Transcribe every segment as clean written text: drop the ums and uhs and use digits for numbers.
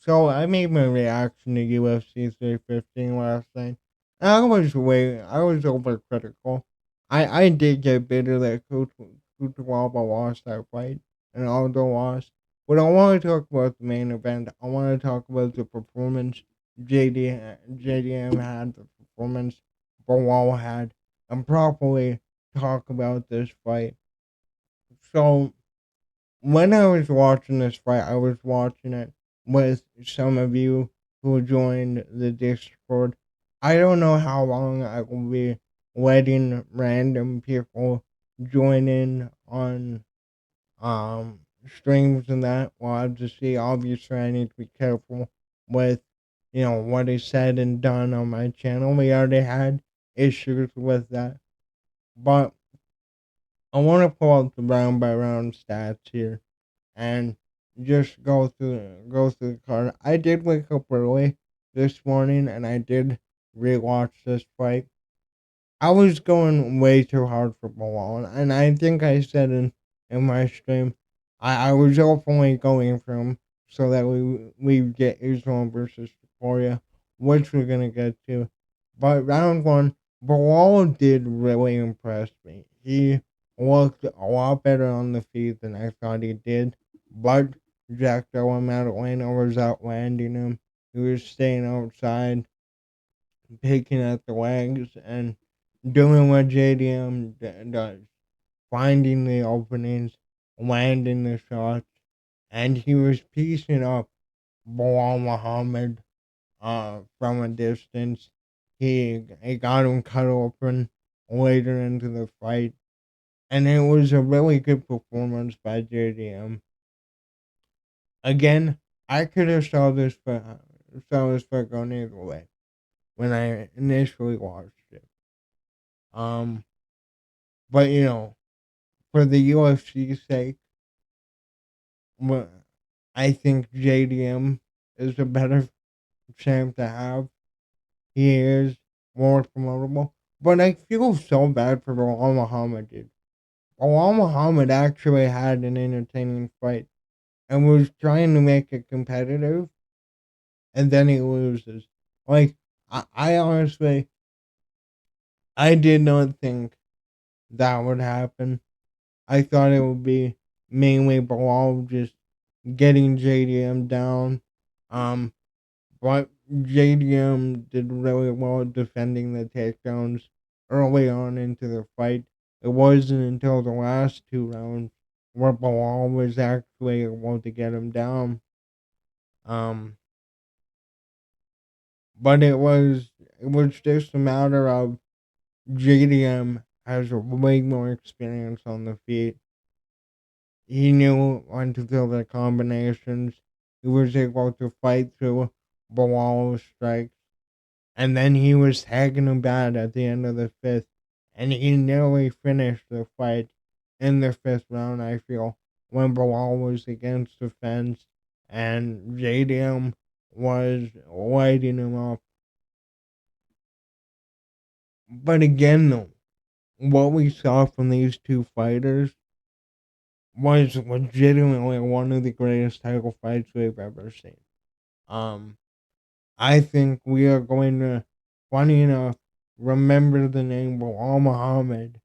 So I made my reaction to UFC 315 last night. And I was overcritical. I did get bitter that Kutuwaba lost that fight and Aldo lost. But I want to talk about the main event. I want to talk about the performance JDM had, the performance Bilal had, and properly talk about this fight. So when I was watching this fight, I was watching it with some of you who joined the Discord. I don't know how long I will be letting random people join in on streams and that. We'll have to see. Obviously, I need to be careful with what is said and done on my channel. We already had issues with that, but I want to pull out the round by round stats here and just go through the card. I did wake up early this morning and I did rewatch this fight. I was going way too hard for Belal, and I think I said in my stream, I was openly going for him so that we get Islam versus Topuria, which we're gonna get to. But round one, Belal did really impress me. He looked a lot better on the feet than I thought he did, but Jack Della Maddalena was outlanding him. He was staying outside, picking at the legs, and doing what JDM does, finding the openings, landing the shots, and he was piecing up Belal Muhammed from a distance. He got him cut open later into the fight, and it was a really good performance by JDM. Again, I could have saw this fight going either way when I initially watched it. Um, but for the UFC's sake, well, I think JDM is a better champ to have. He is more promotable. But I feel so bad for Belal Muhammad, dude. Belal Muhammad actually had an entertaining fight and was trying to make it competitive, and then he loses. Like, I honestly, I did not think that would happen. I thought it would be mainly Belal just getting JDM down. Um, but JDM did really well defending the takedowns early on into the fight. It wasn't until the last two rounds where Belal was actually able to get him down. Um, but it was just a matter of JDM has way more experience on the feet. He knew when to throw the combinations. He was able to fight through Bilal's strikes. And then he was tagging him bad at the end of the fifth. And he nearly finished the fight in the fifth round, I feel, when Belal was against the fence and JDM was lighting him up. But again, though, what we saw from these two fighters was legitimately one of the greatest title fights we've ever seen. Um, I think we are going to, funny enough, remember the name Belal Muhammad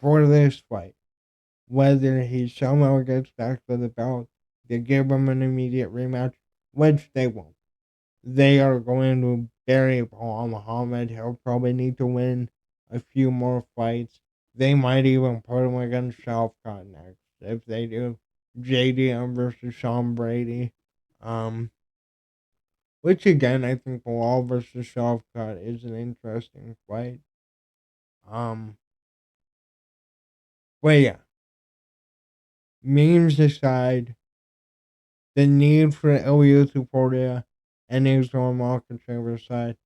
for this fight. Whether he somehow gets back to the belt, they give him an immediate rematch, which they won't. They are going to bury Belal Muhammad. He'll probably need to win a few more fights. They might even put him against Shavkat next if they do. JDM versus Sean Brady. Um, which again, I think Belal versus Shavkat is an interesting fight. Um, but yeah, memes aside, the need for Ilya Tupuria and Islam Makhachev aside,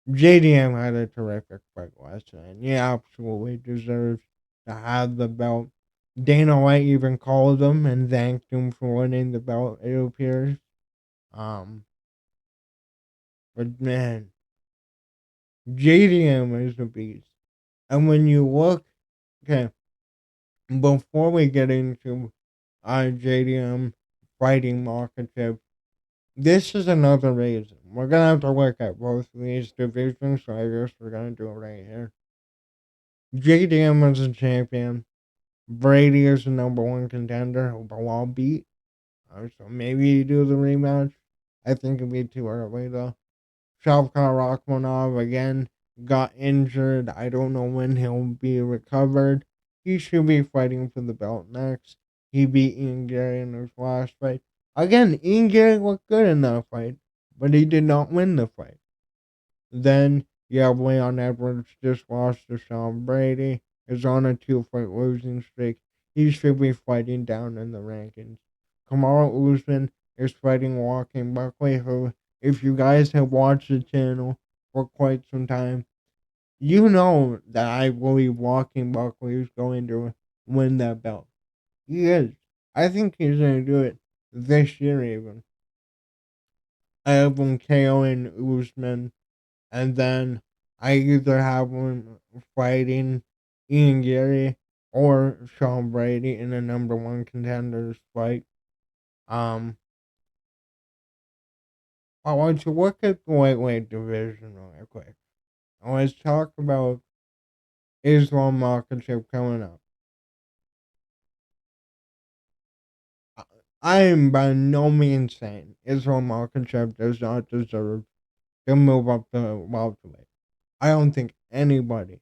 JDM had a terrific fight last night. He absolutely deserves to have the belt. Dana White even called him and thanked him for winning the belt, it appears. Um, but man, JDM is a beast. And when you look, okay, before we get into JDM fighting Makhachev, This is another reason. We're gonna have to look at both of these divisions, so I guess we're gonna do it right here. JDM is a champion. Brady is the number one contender who Belal beat. So maybe you do the rematch. I think it'd be too early though. Shavkat Rakhmonov again got injured. I don't know when he'll be recovered. He should be fighting for the belt next. He beat Ian Gary in his last fight. Again, Ian Gary looked good in that fight, but he did not win the fight. Then you have Leon Edwards just lost to Sean Brady. Is on a 2-fight losing streak. He should be fighting down in the rankings. Kamaru Usman is fighting Joaquin Buckley, who, if you guys have watched the channel for quite some time, you know that I believe Joaquin Buckley is going to win that belt. He is. I think he's going to do it this year even. I have him KOing Usman, and then I either have him fighting Ian Gary or Sean Brady in a number one contenders fight. Um, I want to look at the lightweight division real quick. Let's talk about Islam Makhachev coming up. I am by no means saying Islam Makhachev does not deserve to move up the welterweight. I don't think anybody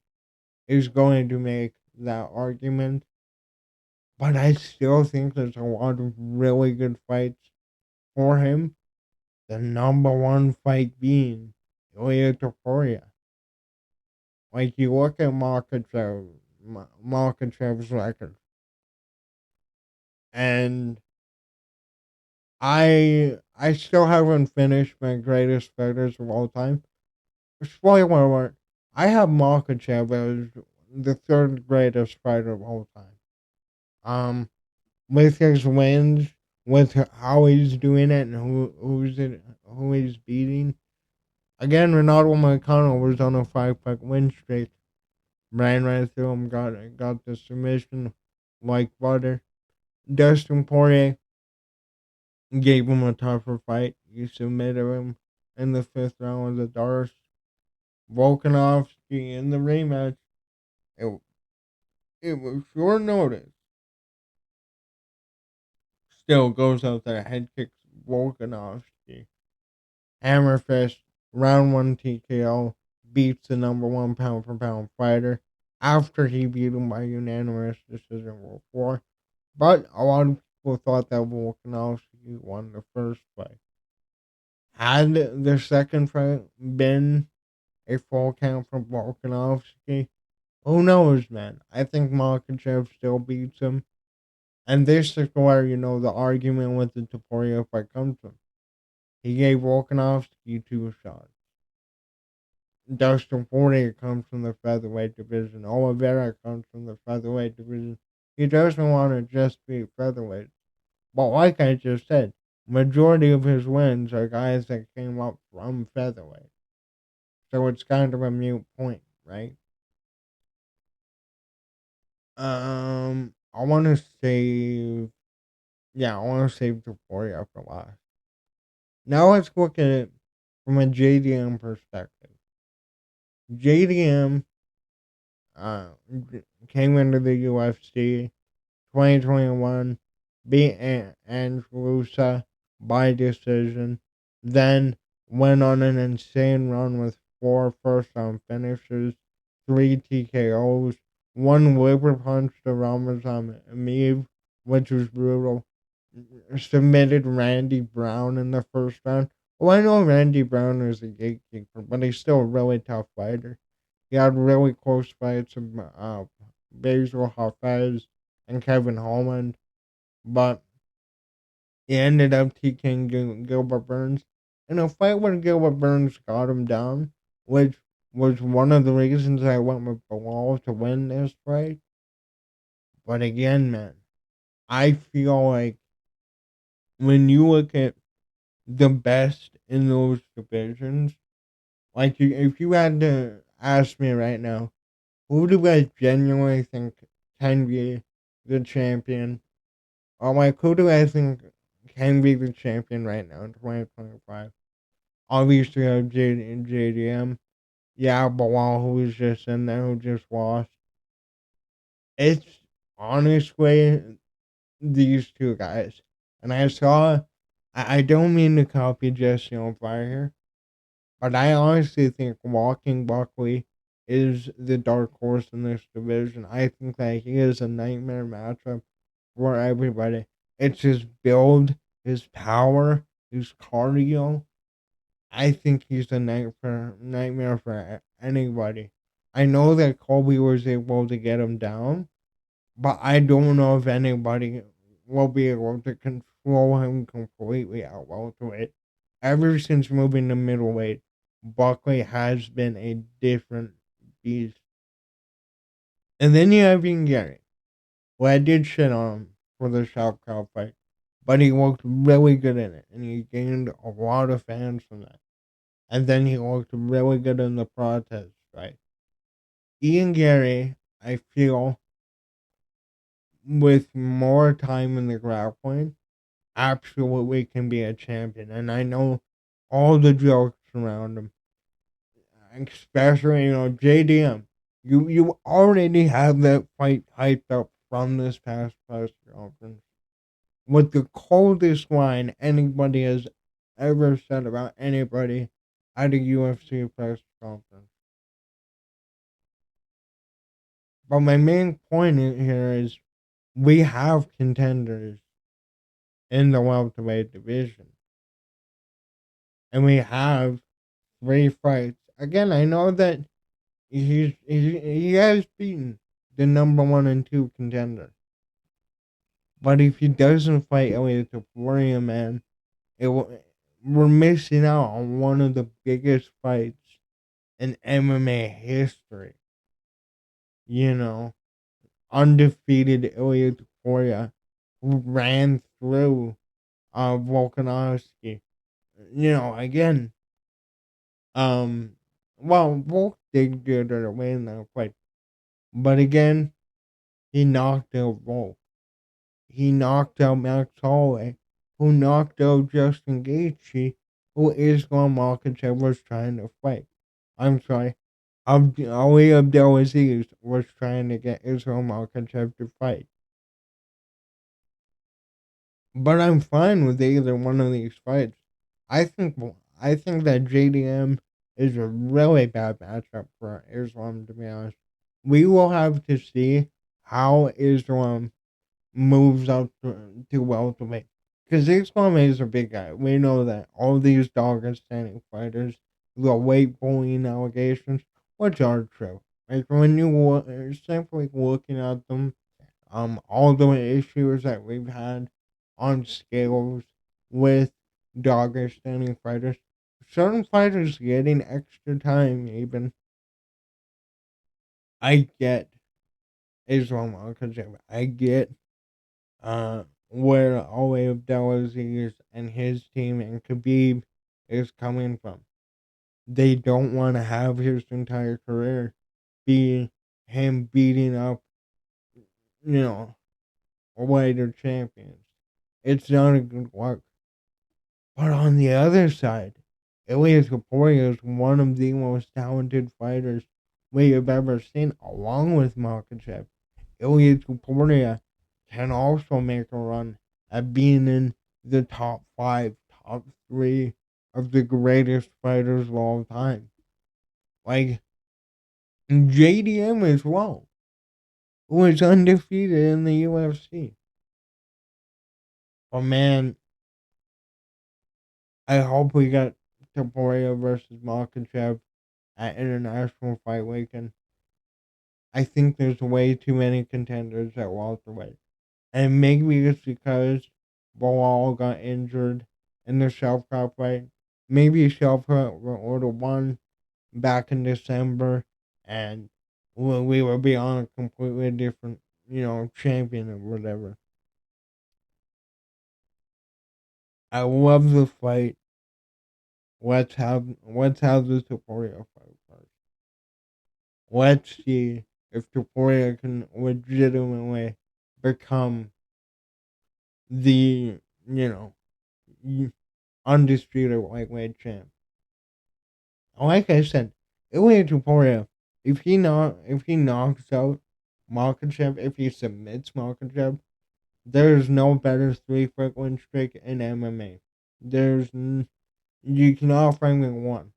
is going to make that argument, but I still think there's a lot of really good fights for him. The number one fight being Ilya Topuria. Like you look at Makhachev's record, and I still haven't finished my greatest fighters of all time. Spoiler alert: I have Makhachev as the third greatest fighter of all time. With his wins, with how he's doing it, and who he's beating. Again, Ronaldo Moicano was on a 5-fight win streak. Ran right through him, got the submission like butter. Dustin Poirier gave him a tougher fight. He submitted him in the 5th round with the Darce. Volkanovski in the rematch. It, it was short notice. Still goes out there, head kicks Volkanovski. Hammerfist, round 1 TKO, beats the number one pound for pound fighter after he beat him by unanimous decision World 4. But a lot of people thought that Volkanovski won the first fight. Had the second fight been a full count for Volkanovski, who knows, man? I think Makhachev still beats him. And this is where, the argument with the Topuria fight comes from. He gave Volkanovski 2 shots. Dustin Poirier comes from the featherweight division. Oliveira comes from the featherweight division. He doesn't want to just be featherweight. But like I just said, majority of his wins are guys that came up from featherweight. So it's kind of a mute point, right? I want to save. Yeah, I want to save Topuria for last. Now let's look at it from a JDM perspective. JDM uh, came into the UFC 2021, beat Andrusa by decision, then went on an insane run with 4 first-round finishes, 3 TKOs, 1 liver punch to Ramazan Ameev, which was brutal. Submitted Randy Brown in the first round. Well, I know Randy Brown is a gatekeeper, but he's still a really tough fighter. He had really close fights with Basil Hafez and Kevin Holland, but he ended up TKing Gilbert Burns in a fight where Gilbert Burns got him down, which was one of the reasons I went with Belal to win this fight. But again, man, I feel like when you look at the best in those divisions, like if you had to ask me right now, who do I genuinely think can be the champion? Or like who do I think can be the champion right now in 2025. Obviously, I have JDM. Yeah, Belal, who was just in there, who just lost. It's honestly these two guys. And I saw, I don't mean to copy Jesse on Fire here, but I honestly think Walking Buckley is the dark horse in this division. I think that he is a nightmare matchup for everybody. It's his build, his power, his cardio. I think he's a nightmare for anybody. I know that Colby was able to get him down, but I don't know if anybody will be able to control him completely at welterweight. Ever since moving to middleweight, Buckley has been a different beast. And then you have Ian Gary. Well, I did shit on him for the South Cow fight, but he looked really good in it, and he gained a lot of fans from that. And then he looked really good in the protest fight. Ian Gary, I feel, with more time in the grappling, absolutely can be a champion. And I know all the jokes around him, especially, JDM. You already have that fight hyped up from this past press conference with the coldest line anybody has ever said about anybody at a UFC press conference. But my main point here is we have contenders in the welterweight division. And we have 3 fights. Again, I know that he has beaten the number 1 and 2 contender. But if he doesn't fight Elliot Topuria, man, we're missing out on one of the biggest fights in MMA history. Undefeated Ilya Topuria, who ran through Volkanovski. Again, Volk did good to win that fight, but again, he knocked out Volk. He knocked out Max Holloway, who knocked out Justin Gaethje, who Islam Makhachev was trying to fight. I'm sorry, Ali Abdelaziz was trying to get Islam Makhachev to fight. But I'm fine with either one of these fights. I think that JDM is a really bad matchup for Islam, to be honest. We will have to see how Islam moves up to welterweight. Because Islam is a big guy. We know that. All these Dagestani fighters, the weight bullying allegations, which are true. Like, when you simply looking at them, all the issues that we've had on scales with Dagestani fighters, certain fighters getting extra time even. I get Islam Makhachev. I get where Ali Abdelaziz and his team and Khabib is coming from. They don't want to have his entire career be him beating up, lighter champions. It's not a good look. But on the other side, Ilya Topuria is one of the most talented fighters we have ever seen, along with Makhachev. Ilya Topuria can also make a run at being in the top 5, top 3 of the greatest fighters of all time. Like JDM as well, who is undefeated in the UFC. But man, I hope we got Topuria versus Makhachev at International Fight Weekend. I think there's way too many contenders at welterweight. And maybe it's because Belal got injured in the South Cup fight. Maybe South Cup would have won back in December, and we would be on a completely different, champion or whatever. I love the fight. Let's have the Topuria fight first. Let's see if Topuria can legitimately become the undisputed lightweight champ. Like I said, Ilya Topuria, if he knocks out Makhachev, if he submits Makhachev, there's no better 3 fight win streak in MMA. You cannot find me one.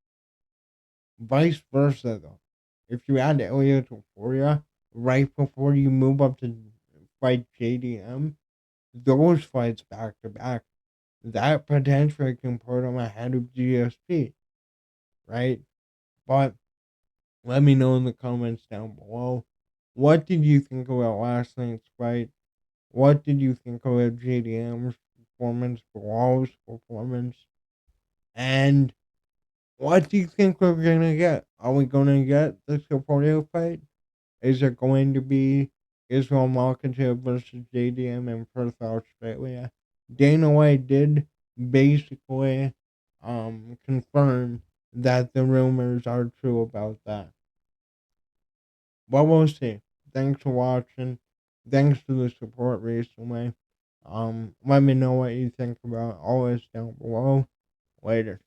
Vice versa, though. If you add Ilya Topuria right before you move up to fight JDM, those fights back to back, that potentially can put him ahead of GSP, right? But let me know in the comments down below. What did you think about last night's fight? What did you think about JDM's performance, Belal's performance? And what do you think we're gonna get? Are we gonna get the Topuria fight? Is it going to be Israel Makhachev versus JDM in Perth, Australia? Dana White did basically confirm that the rumors are true about that. But we'll see. Thanks for watching. Thanks for the support recently. Let me know what you think about all this down below. Later.